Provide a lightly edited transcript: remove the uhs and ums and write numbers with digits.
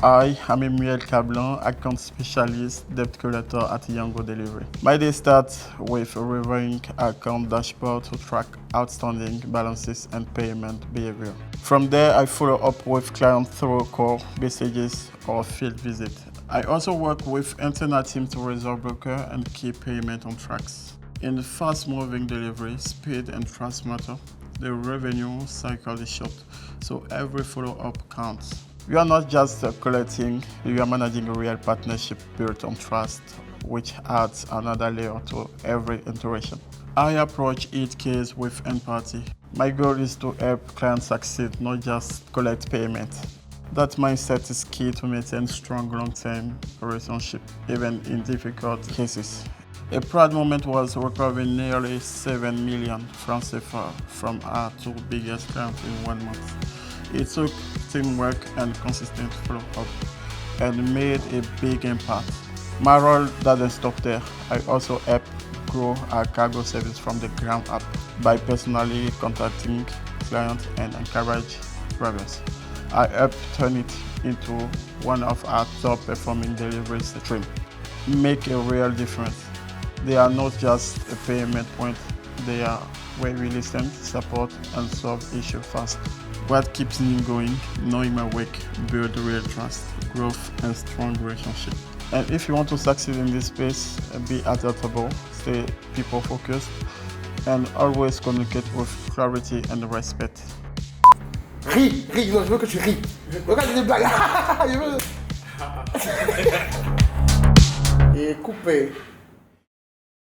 I am Emmuel Kablan, account specialist, debt collector at Yango Delivery. My day starts with reviewing account dashboard to track outstanding balances and payment behavior. From there, I follow up with clients through call, messages, or field visit. I also work with internal teams to resolve blocker and keep payment on tracks. In fast-moving delivery, speed and trust matter. The revenue cycle is short, so every follow-up counts. You are not just collecting, you are managing a real partnership built on trust, which adds another layer to every interaction. I approach each case with empathy. My goal is to help clients succeed, not just collect payment. That mindset is key to maintain strong long-term relationship, even in difficult cases. A proud moment was recovering nearly 7 million francs CFA from our two biggest clients in 1 month. It took teamwork and consistent follow-up and made a big impact. My role doesn't stop there. I also help grow our cargo service from the ground up by personally contacting clients and encourage progress. I help turn it into one of our top performing delivery streams. Make a real difference. They are not just a payment point, they are where we listen, support, and solve issues fast. What keeps me going, knowing my work, build real trust, growth, and strong relationship. And if you want to succeed in this space, be adaptable, stay people focused, and always communicate with clarity and respect. Ris, ris, non, je veux que tu ris. Regarde des blagues. Je veux... Et coupé.